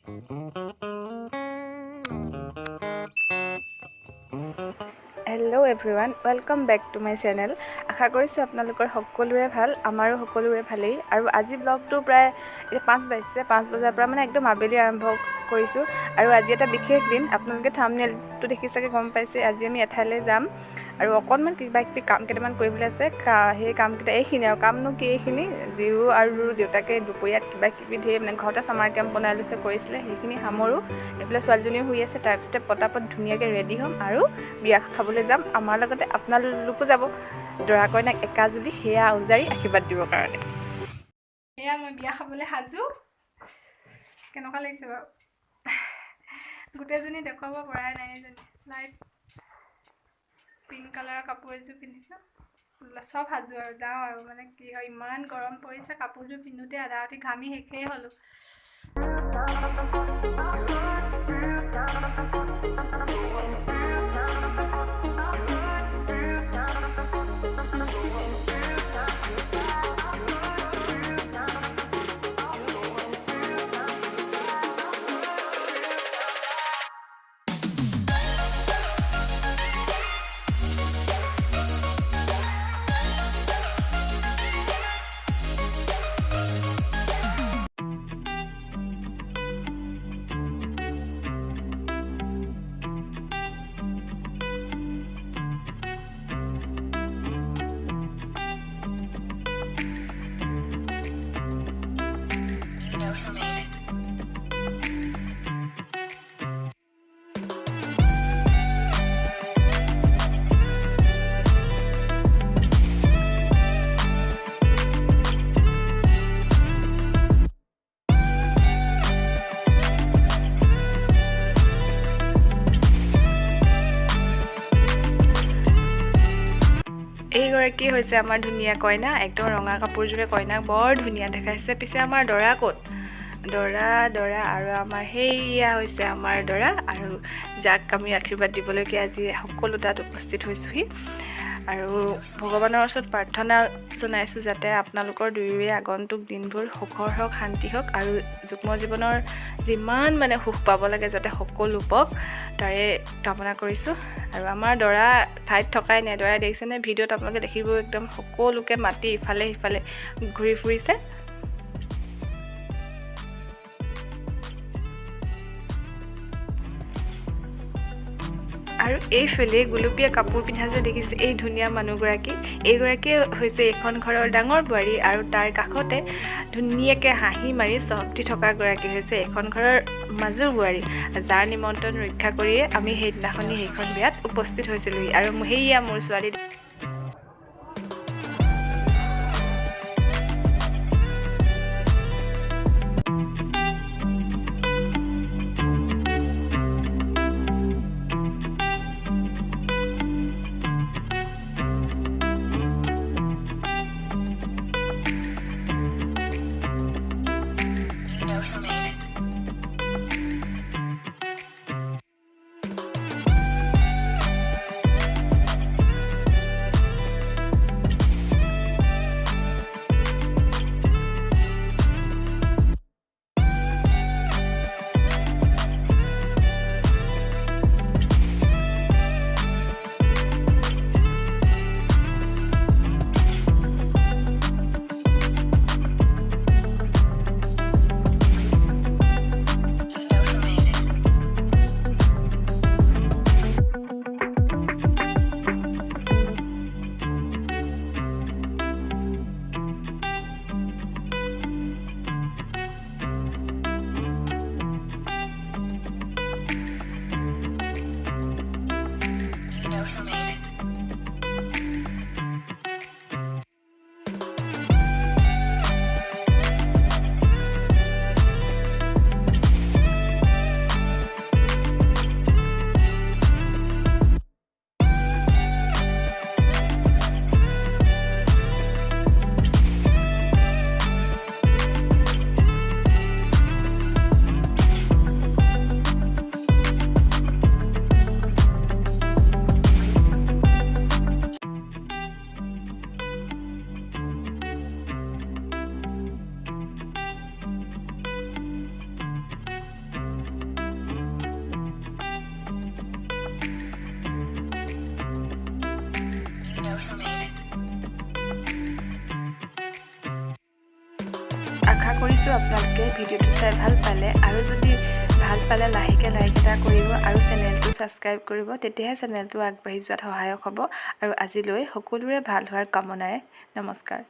Hello everyone, welcome back to my channel. আশা কৰিছো আপোনালোকৰ সকলোৰে ভাল, আমাৰো সকলোৰে ভালেই। আৰু আজি ব্লগটো প্ৰায় 5 বাজিছে, 5 বজাৰ পৰা মানে একদম আবেলি আৰম্ভ কৰিছো। আৰু আজি এটা বিশেষ দিন, আপোনালোকে থাম্বনেইলটো দেখি চাগে গম পাইছে। আজি আমি এঠাইলৈ যাম আৰু অকণমান কিবা কিবি কাম কেইটামান কৰিবলৈ আছে। সেই কামকেইটা এইখিনি আৰু কামনো কি এইখিনি, জিউ আৰু দেউতাকে দুপৰীয়াত কিবা কিবি ধেৰ মানে ঘৰতে চামাৰ কেম্প বনাই লৈছে কৰিছিলে, সেইখিনি সামৰো। এইফালে ছোৱালীজনীও শুই আছে, তাৰপিছতে পটাপট ধুনীয়াকৈ ৰেডি হ'ম আৰু বিয়া খাবলৈ যাম। আমাৰ লগতে আপোনালোকো যাব, দৰা কইনাক একাজুলি সেয়া উজাৰি আশীৰ্বাদ দিবৰ কাৰণে। এয়া মই বিয়া খাবলৈ সাজু। কেনেকুৱা লাগিছে বাৰু? গোটেইজনী দেখুৱাব পৰাই নাই। এজনী লাইট পিংক কালাৰৰ কাপোৰ এযোৰ পিন্ধিছোঁ, চব সাজু আৰু যাওঁ আৰু। মানে কি হয়, ইমান গৰম পৰিছে, কাপোৰযোৰ পিন্ধোতে আধা ৰাতি ঘামি শেষেই হ'লোঁ। এইগৰাকী হৈছে আমাৰ ধুনীয়া কইনা, একদম ৰঙা কাপোৰযোৰে কইনাক বৰ ধুনীয়া দেখাইছে। পিছে আমাৰ দৰা ক'ত? দৰা আৰু আমাৰ সেইয়া হৈছে আমাৰ দৰা, আৰু যাক আমি আশীৰ্বাদ দিবলৈকে আজি সকলো তাত উপস্থিত হৈছোঁহি। আৰু ভগৱানৰ ওচৰত প্ৰাৰ্থনা জনাইছোঁ যাতে আপোনালোকৰ দুয়োৰে আগন্তুক দিনবোৰ সুখৰ হওক, শান্তি হওক, আৰু যুগ্ম জীৱনৰ যিমান মানে সুখ পাব লাগে যাতে সকলো পাওক, তাৰে কামনা কৰিছোঁ। আৰু আমাৰ দৰা ঠাইত থকাই নাই, দৰাই দেখিছেনে ভিডিঅ'ত আপোনালোকে দেখিব, একদম সকলোকে মাতি ইফালে সিফালে ঘূৰি ফুৰিছে। আৰু এইফালে গুলপীয়া কাপোৰ পিন্ধা যে দেখিছে এই ধুনীয়া মানুহগৰাকী, এইগৰাকীয়ে হৈছে এইখন ঘৰৰ ডাঙৰ বোৱাৰী, আৰু তাৰ কাষতে ধুনীয়াকৈ হাঁহি মাৰি চহটি থকাগৰাকী হৈছে এইখন ঘৰৰ মাজুৰ বোৱাৰী, যাৰ নিমন্ত্ৰণ ৰক্ষা কৰিয়ে আমি সেইদিনাখনি সেইখন বিয়াত উপস্থিত হৈছিলোঁহি। আৰু সেয়া মোৰ ছোৱালী। আশা কৰিছোঁ আপোনালোকে ভিডিঅ'টো চাই ভাল পালে আৰু যদি ভাল পালে লাহেকৈ লাইক এটা কৰিব আৰু চেনেলটো ছাবস্ক্ৰাইব কৰিব তেতিয়াহে চেনেলটো আগবাঢ়ি যোৱাত সহায়ক হ'ব আৰু আজিলৈ সকলোৰে ভাল হোৱাৰ কামনাৰে নমস্কাৰ